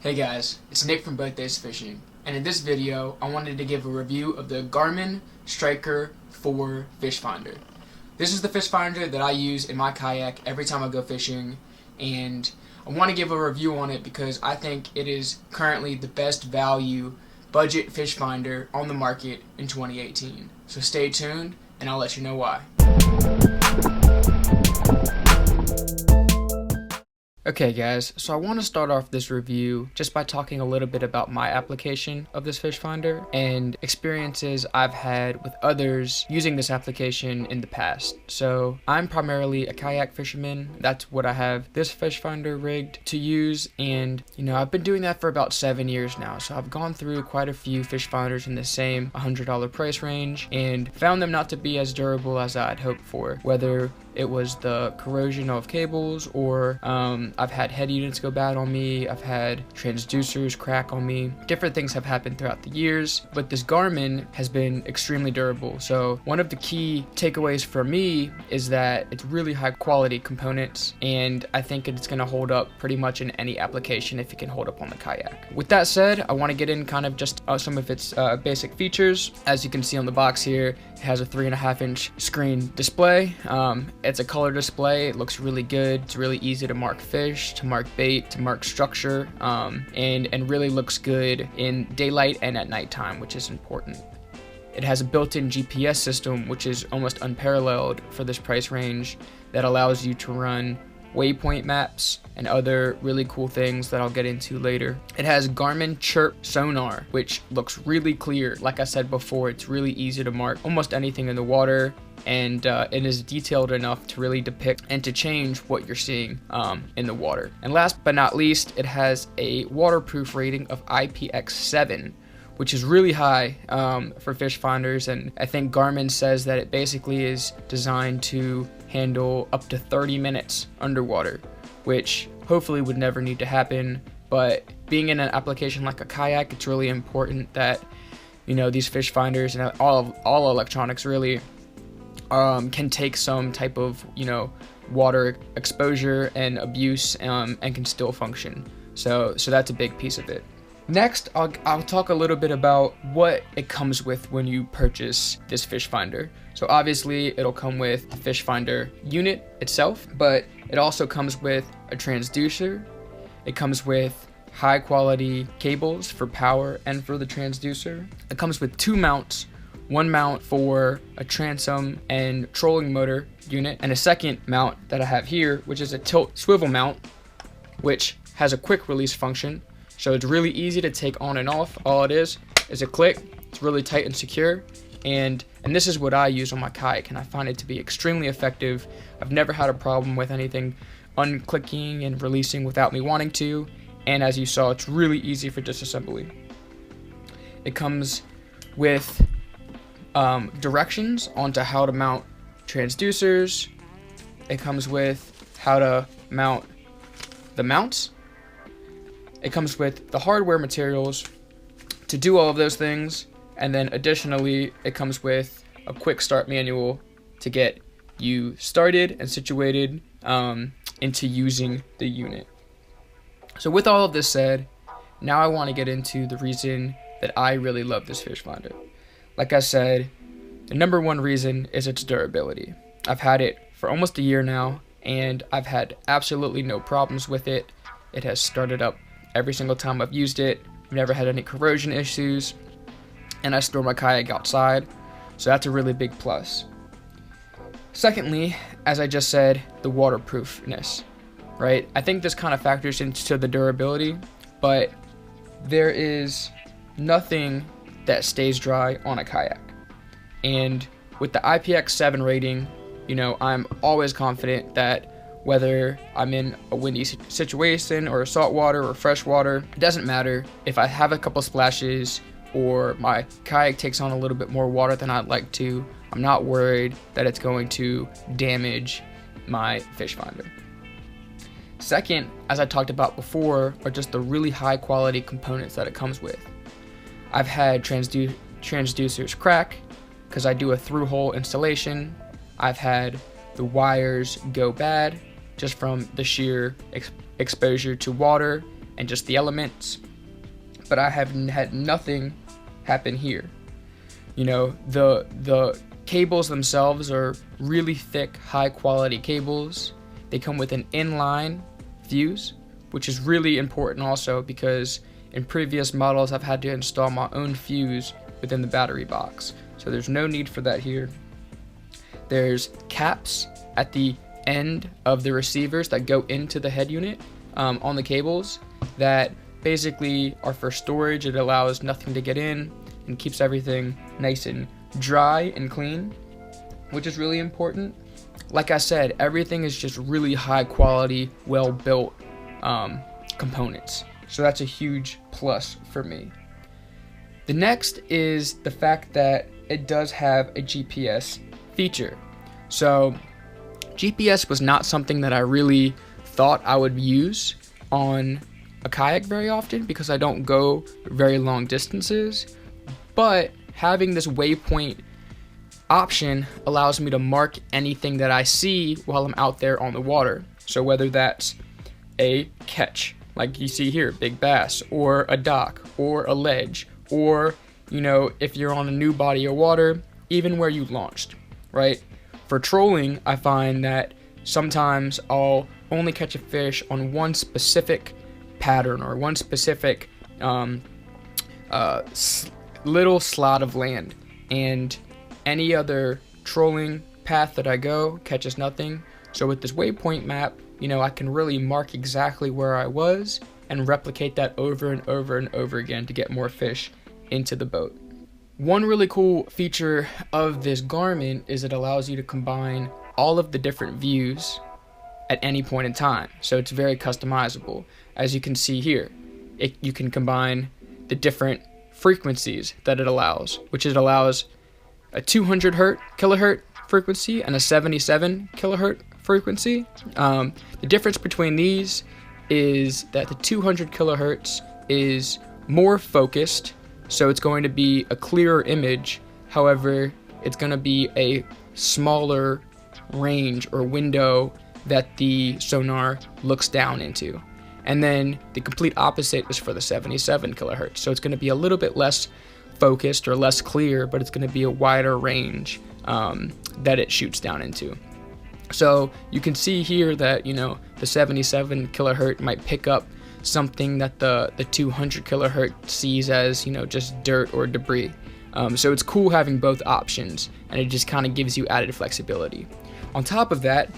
Hey guys, it's Nick from Both Days Fishing, and in this video I wanted to give a review of the Garmin Striker 4 Fishfinder. This is the Fishfinder that I use in my kayak every time I go fishing, and I want to give a review on it because I think it is currently the best value budget fish finder on the market in 2018. So stay tuned and I'll let you know why. Okay guys, so I want to start off this review just by talking a little bit about my application of this fish finder and experiences I've had with others using this application in the past. So I'm primarily a kayak fisherman. That's what I have this fish finder rigged to use, and I've been doing that for about 7 years now. So I've gone through quite a few fish finders in the same $100 price range and found them not to be as durable as I'd hoped for, whether it was the corrosion of cables or I've had head units go bad on me, I've had transducers crack on me. Different things have happened throughout the years, but this Garmin has been extremely durable. So one of the key takeaways for me is that it's really high quality components, and I think it's going to hold up pretty much in any application if it can hold up on the kayak. With that said, I want to get in kind of just some of its basic features. As you can see on the box here, it has a 3.5-inch screen display. It's a color display. It looks really good. It's really easy to mark fish, to mark bait, to mark structure, and really looks good in daylight and at nighttime, which is important. It has a built-in GPS system, which is almost unparalleled for this price range, that allows you to run waypoint maps and other really cool things that I'll get into later. It has Garmin Chirp sonar, which looks really clear. Like I said before, it's really easy to mark almost anything in the water, and it is detailed enough to really depict and to change what you're seeing in the water. And last but not least, it has a waterproof rating of IPX7, which is really high for fish finders, and I think Garmin says that it basically is designed to handle up to 30 minutes underwater, which hopefully would never need to happen. But being in an application like a kayak, it's really important that these fish finders and all electronics really can take some type of water exposure and abuse and can still function. So that's a big piece of it. Next, I'll talk a little bit about what it comes with when you purchase this fish finder. So obviously it'll come with the fish finder unit itself, but it also comes with a transducer. It comes with high quality cables for power and for the transducer. It comes with 2 mounts. One mount for a transom and trolling motor unit, and a second mount that I have here, which is a tilt swivel mount, which has a quick release function. So it's really easy to take on and off. All it is a click. It's really tight and secure. And this is what I use on my kayak, and I find it to be extremely effective. I've never had a problem with anything unclicking and releasing without me wanting to. And as you saw, it's really easy for disassembly. It comes with directions onto how to mount transducers. It comes with how to mount the mounts. It comes with the hardware materials to do all of those things, and then additionally it comes with a quick start manual to get you started and situated into using the unit. So with all of this said, now I want to get into the reason that I really love this fish finder. Like I said, the number one reason is its durability. I've had it for almost a year now, and I've had absolutely no problems with it. It has started up every single time I've used it. I've never had any corrosion issues, and I store my kayak outside, so that's a really big plus. Secondly, as I just said, the waterproofness, right? I think this kind of factors into the durability, but there is nothing that stays dry on a kayak. And with the IPX7 rating, I'm always confident that whether I'm in a windy situation or saltwater or freshwater, it doesn't matter. If I have a couple splashes or my kayak takes on a little bit more water than I'd like to, I'm not worried that it's going to damage my fish finder. Second, as I talked about before, are just the really high quality components that it comes with. I've had transducers crack because I do a through-hole installation. I've had the wires go bad just from the sheer exposure to water and just the elements, but I have had nothing happen here. You know, the cables themselves are really thick, high quality cables. They come with an inline fuse, which is really important also because in previous models I've had to install my own fuse within the battery box. So there's no need for that here. There's caps at the end of the receivers that go into the head unit on the cables that basically are for storage. It allows nothing to get in and keeps everything nice and dry and clean, which is really important. Like I said, everything is just really high quality, well built components. So that's a huge plus for me. The next is the fact that it does have a GPS feature. So GPS was not something that I really thought I would use on a kayak very often because I don't go very long distances, but having this waypoint option allows me to mark anything that I see while I'm out there on the water. So whether that's a catch, like you see here, big bass, or a dock, or a ledge, or, you know, if you're on a new body of water, even where you launched, right? For trolling, I find that sometimes I'll only catch a fish on one specific pattern or one specific little slot of land, and any other trolling path that I go catches nothing. So with this waypoint map, you know, I can really mark exactly where I was and replicate that over and over and over again to get more fish into the boat. One really cool feature of this Garmin is it allows you to combine all of the different views at any point in time. So it's very customizable. As you can see here, you can combine the different frequencies that it allows, which it allows a 200 kilohertz frequency and a 77 kilohertz frequency. The difference between these is that the 200 kilohertz is more focused, so it's going to be a clearer image. However, it's going to be a smaller range or window that the sonar looks down into. And then the complete opposite is for the 77 kilohertz. So it's going to be a little bit less focused or less clear, but it's going to be a wider range that it shoots down into. So you can see here that, you know, the 77 kilohertz might pick up something that the 200 kilohertz sees as, you know, just dirt or debris. So it's cool having both options, and it just kind of gives you added flexibility. On top of that,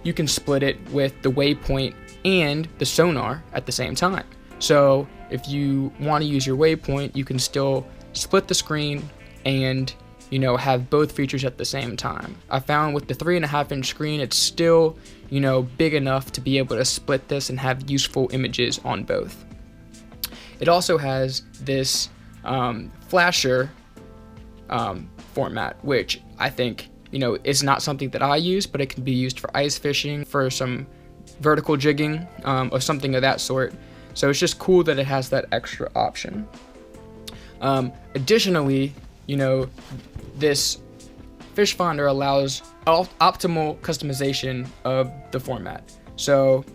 you can split it with the waypoint and the sonar at the same time. So if you want to use your waypoint, you can still split the screen and, you know, have both features at the same time. I found with the 3.5-inch screen, it's still, you know, big enough to be able to split this and have useful images on both. It also has this flasher format, which I think, you know, is not something that I use, but it can be used for ice fishing, for some vertical jigging, or something of that sort. So it's just cool that it has that extra option. Additionally, you know, this Fishfinder allows optimal customization of the format. So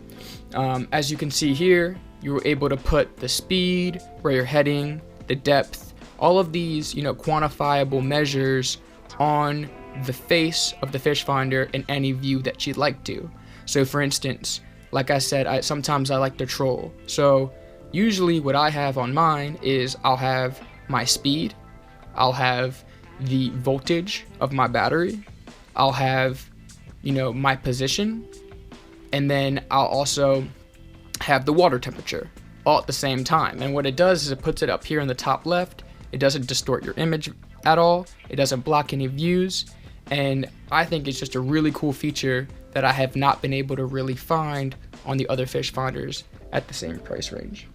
as you can see here, you were able to put the speed, where you're heading, the depth, all of these, you know, quantifiable measures on the face of the Fishfinder in any view that you'd like to. So for instance, like I said, sometimes I like to troll. So usually what I have on mine is I'll have my speed, I'll have the voltage of my battery, I'll have, you know, my position, and then I'll also have the water temperature all at the same time. And what it does is it puts it up here in the top left. It doesn't distort your image at all. It doesn't block any views. And I think it's just a really cool feature that I have not been able to really find on the other Fishfinders at the same price range.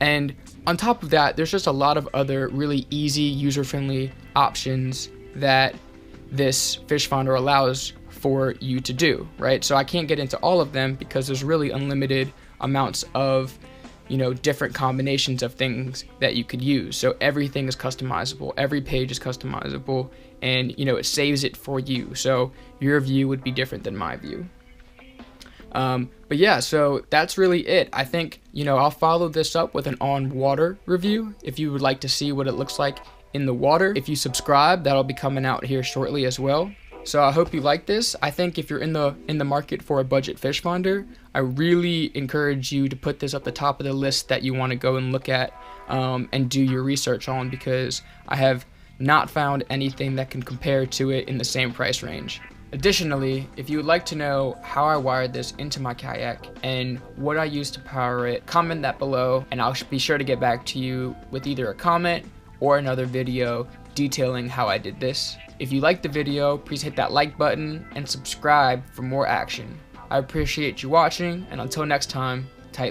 And on top of that, there's just a lot of other really easy, user-friendly options that this Fishfinder allows for you to do, right? So I can't get into all of them because there's really unlimited amounts of, you know, different combinations of things that you could use. So everything is customizable, every page is customizable, and, you know, it saves it for you. So your view would be different than my view. But yeah, so that's really it. I think, I'll follow this up with an on-water review if you would like to see what it looks like in the water. If you subscribe, that'll be coming out here shortly as well. So I hope you like this. I think if you're in the market for a budget fish finder, I really encourage you to put this at the top of the list that you want to go and look at and do your research on, because I have not found anything that can compare to it in the same price range. Additionally, if you would like to know how I wired this into my kayak and what I use to power it, comment that below and I'll be sure to get back to you with either a comment or another video detailing how I did this. If you liked the video, please hit that like button and subscribe for more action. I appreciate you watching, and until next time,